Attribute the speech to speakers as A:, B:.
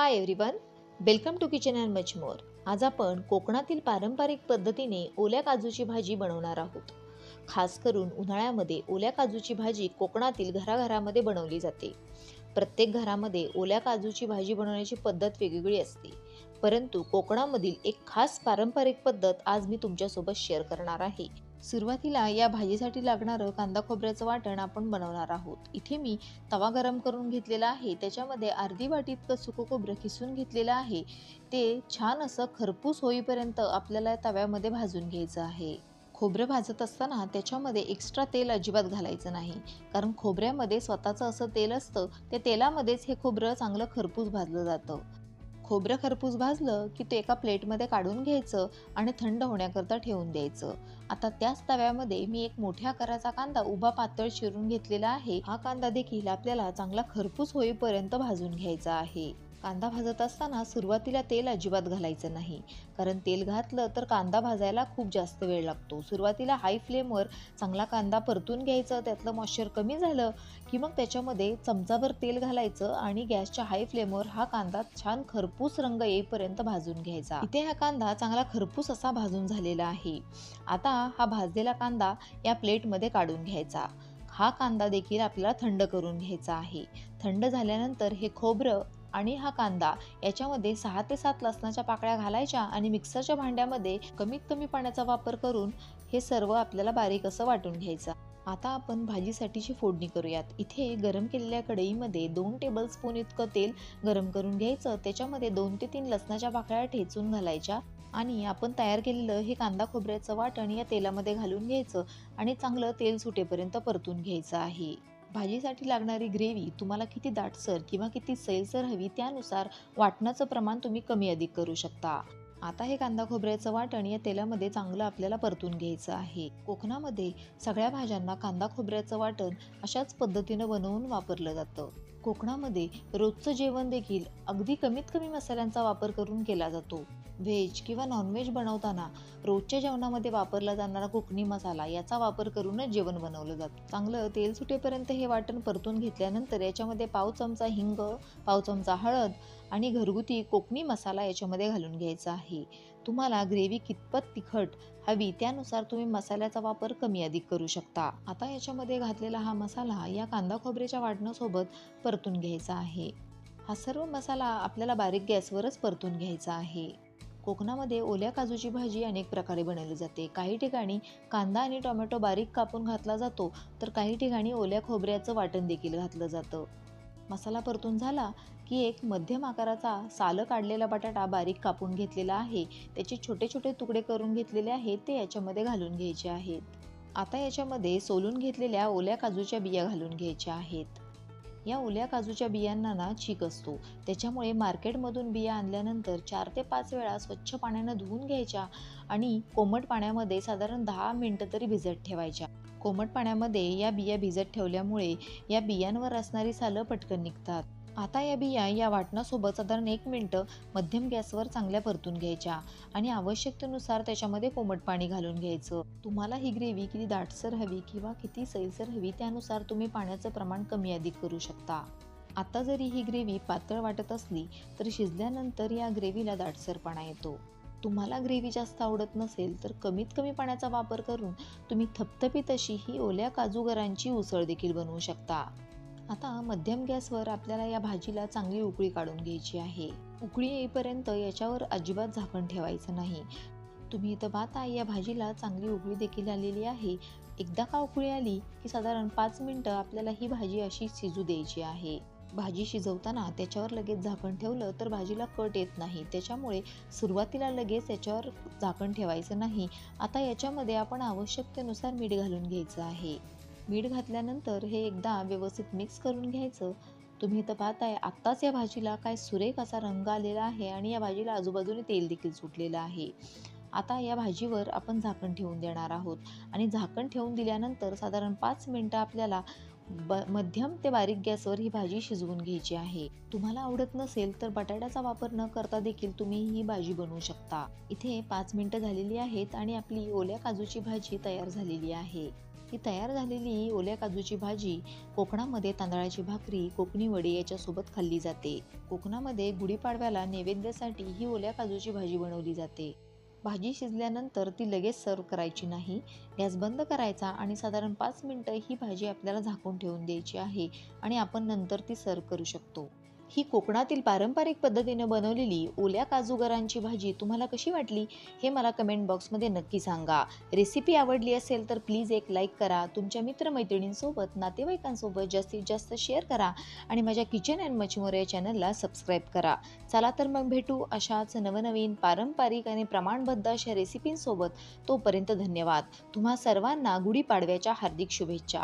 A: High everyone, welcome to kitchen and much more. आज आपण कोकणातील पारंपरिक पद्धतीने ओल्या काजूची भाजी बनवणार आहोत. खास करून उन्हाळ्यामध्ये ओल्या काजूची भाजी कोकणातील घराघरामध्ये बनवली जाते. प्रत्येक घरामध्ये ओल्या काजूची भाजी बनवण्याची पद्धत वेगवेगळी असते, परंतु कोकणामधील एक खास पारंपरिक पद्धत आज मी तुमच्यासोबत शेअर करणार आहे. सुरुवातीला या भाजीसाठी लागणारं कांदा खोबऱ्याचं वाटण आपण बनवणार आहोत. इथे मी तवा गरम करून घेतलेला आहे. त्याच्यामध्ये अर्धी वाटी इतकं सुकं खोबरं किसून घेतलेलं आहे. ते छान असं खरपूस होईपर्यंत आपल्याला तव्यामध्ये भाजून घ्यायचं आहे. खोबरं भाजत असताना त्याच्यामध्ये एक्स्ट्रा तेल अजिबात घालायचं नाही, कारण खोबऱ्यामध्ये स्वतःचं असं तेल असतं. त्या तेलामध्येच हे खोबरं चांगलं खरपूस भाजलं जातं. खोबरं खरपूस भाजलं की ते एका प्लेटमध्ये काढून घ्यायचं आणि थंड होण्याकरता ठेवून द्यायचं. आता त्याच तव्यामध्ये मी एक मोठ्या आकाराचा कांदा उभा पातळ चिरून घेतलेला आहे. हा कांदा देखील आपल्याला चांगला खरपूस होईपर्यंत भाजून घ्यायचा आहे. कांदा भाजत असताना सुरुवातीला तेल अजिबात घालायचं नाही, कारण तेल घातलं तर कांदा भाजायला खूप जास्त वेळ लागतो. सुरुवातीला हाय फ्लेमवर चांगला कांदा परतून घ्यायचं. त्यातलं मॉइश्चर कमी झालं की मग त्याच्यामध्ये चमचाभर तेल घालायचं आणि गॅसच्या हाय फ्लेमवर हा कांदा छान खरपूस रंग येईपर्यंत भाजून घ्यायचा. इथे हा कांदा चांगला खरपूस असा भाजून झालेला आहे. आता हा भाजलेला कांदा या प्लेटमध्ये काढून घ्यायचा. हा कांदा देखील आपल्याला थंड करून घ्यायचा आहे. थंड झाल्यानंतर हे खोबरं आणि हा कांदा याच्यामध्ये 6 ते 7 लसणाच्या पाकळ्या घालायच्या आणि मिक्सरच्या भांड्यामध्ये कमीत कमी पाण्याचा वापर करून हे सर्व आपल्याला बारीक असं वाटून घ्यायचं. आता आपण भाजीसाठीची फोडणी करूयात. इथे गरम केलेल्या कढईमध्ये 2 टेबलस्पून इतकं तेल गरम करून घ्यायचं. त्याच्यामध्ये 2 ते 3 लसणाच्या पाकळ्या ठेचून घालायच्या आणि आपण तयार केलेलं हे कांदा खोबऱ्याचं वाटण या तेलामध्ये घालून घ्यायचं आणि चांगलं तेल सुटेपर्यंत परतून घ्यायचं आहे. भाजीसाठी लागणारी ग्रेव्ही तुम्हाला किती दाटसर किंवा किती सैलसर हवी त्यानुसार वाटणाचं प्रमाण तुम्ही कमी अधिक करू शकता. आता हे कांदा खोबऱ्याचं वाटण या तेलामध्ये चांगलं आपल्याला परतून घ्यायचं आहे. कोकणामध्ये सगळ्या भाज्यांना कांदा खोबऱ्याचं वाटण अशाच पद्धतीनं बनवून वापरलं जातं. कोकणामध्ये रोजचं जेवण देखील अगदी कमीत कमी मसाल्यांचा वापर करून केला जातो. व्हेज किंवा नॉनव्हेज बनवताना रोजच्या जेवणामध्ये वापरला जाणारा कोकणी मसाला याचा वापर करूनच जेवण बनवलं जातं. चांगलं तेल सुटेपर्यंत हे वाटण परतून घेतल्यानंतर याच्यामध्ये पाव चमचा हिंग, पाव चमचा हळद आणि घरगुती कोकणी मसाला याच्यामध्ये घालून घ्यायचा आहे. तुम्हाला ग्रेव्ही कितपत तिखट हवी त्यानुसार तुम्ही मसाल्याचा वापर कमी अधिक करू शकता. आता याच्यामध्ये घातलेला हा मसाला या कांदा खोबऱ्याच्या वाटणासोबत परतून घ्यायचा आहे. हा सर्व मसाला आपल्याला बारीक गॅसवरच परतून घ्यायचा आहे. कोकणामध्ये ओल्या काजूची भाजी अनेक प्रकारे बनवली जाते. काही ठिकाणी कांदा आणि टोमॅटो बारीक कापून घातला जातो, तर काही ठिकाणी ओल्या खोबऱ्याचं वाटण देखील घातलं जातं. मसाला परतून झाला की एक मध्यम आकाराचा सालं काढलेला बटाटा बारीक कापून घेतलेला आहे. त्याचे छोटे छोटे तुकडे करून घेतलेले आहेत, ते याच्यामध्ये घालून घ्यायचे आहेत. आता याच्यामध्ये सोलून घेतलेल्या ओल्या काजूच्या बिया घालून घ्यायच्या आहेत. या ओल्या काजूच्या बियांना ना चीक असतो, त्याच्यामुळे मार्केटमधून बिया आणल्यानंतर 4 ते 5 वेळा स्वच्छ पाण्यानं धुवून घ्यायच्या आणि कोमट पाण्यामध्ये साधारण 10 मिनिटं तरी भिजत ठेवायच्या. कोमट पाण्यामध्ये या बिया भिजत ठेवल्यामुळे या बियांवर असणारी सालं पटकन निघतात. आता या बिया या वाटणासोबत साधारण 1 मिनिटं मध्यम गॅसवर चांगल्या परतून घ्यायच्या आणि आवश्यकतेनुसार त्याच्यामध्ये कोमट पाणी घालून घ्यायचं. तुम्हाला ही ग्रेव्ही किती दाटसर हवी किंवा किती सैलसर हवी त्यानुसार तुम्ही पाण्याचं प्रमाण कमी अधिक करू शकता. आता जरी ही ग्रेव्ही पातळ वाटत असली तर शिजल्यानंतर या ग्रेव्हीला दाटसरपणा येतो. तुम्हाला ग्रेव्ही जास्त आवडत नसेल तर कमीत कमी पाण्याचा वापर करून तुम्ही थपथपीत अशी ही ओल्या काजूगरांची उसळ देखील बनवू शकता. आता मध्यम गॅसवर आपल्याला या भाजीला चांगली उकळी काढून घ्यायची आहे. उकळी येईपर्यंत याच्यावर अजिबात झाकण ठेवायचं नाही. तुम्ही इथं पाहता या भाजीला चांगली उकळी देखील आलेली आहे. एकदा का उकळी आली की साधारण 5 मिनिटं आपल्याला ही भाजी अशी शिजू द्यायची आहे. भाजी शिजवताना त्याच्यावर लगेच झाकण ठेवलं तर भाजीला कट येत नाही, त्याच्यामुळे सुरुवातीला लगेच याच्यावर झाकण ठेवायचं नाही. आता याच्यामध्ये आपण आवश्यकतेनुसार मीठ घालून घ्यायचं आहे. मीठ घातल्यानंतर हे एकदा व्यवस्थित मिक्स करून घ्यायचं. तुम्ही इथं पाहताय आत्ताच या भाजीला काय सुरेख असा रंग आलेला आहे आणि या भाजीला आजूबाजूने तेल देखील सुटलेलं आहे. आता या भाजीवर आपण झाकण ठेवून देणार आहोत आणि झाकण ठेवून दिल्यानंतर साधारण 5 मिनिटं आपल्याला मध्यम ते बारीक गॅसवर ही भाजी शिजवून घ्यायची आहे. तुम्हाला आवडत नसेल तर बटाट्याचा वापर न करता देखील तुम्ही ही भाजी बनवू शकता. इथे 5 मिनिटं झालेली आहेत आणि आपली ओल्या काजूची भाजी तयार झालेली आहे. ही तयार झालेली ओल्या काजूची भाजी कोकणामध्ये तांदळाची भाकरी, कोकणी वडी याच्यासोबत खाल्ली जाते. कोकणामध्ये गुढीपाडव्याला नैवेद्यासाठी ही ओल्या काजूची भाजी बनवली जाते. भाजी शिजल्यानंतर ती लगेच सर्व्ह करायची नाही. गॅस बंद करायचा आणि साधारण 5 मिनिटं ही भाजी आपल्याला झाकून ठेवून द्यायची आहे आणि आपण नंतर ती सर्व्ह करू शकतो. ही कोकणातील पारंपरिक पद्धतीने बनवलेली ओल्या काजूगरांची भाजी तुम्हाला कशी वाटली हे मला कमेंट बॉक्समध्ये नक्की सांगा. रेसिपी आवडली असेल तर प्लीज एक लाईक करा. तुमच्या मित्रमैत्रिणींसोबत, नातेवाईकांसोबत जास्तीत जास्त शेअर करा आणि माझ्या किचन अँड मच्छीमोर या चॅनलला सबस्क्राईब करा. चला तर मग भेटू अशाच नवनवीन पारंपरिक आणि प्रमाणबद्ध अशा रेसिपींसोबत. तोपर्यंत धन्यवाद. तुम्हा सर्वांना गुढीपाडव्याच्या हार्दिक शुभेच्छा.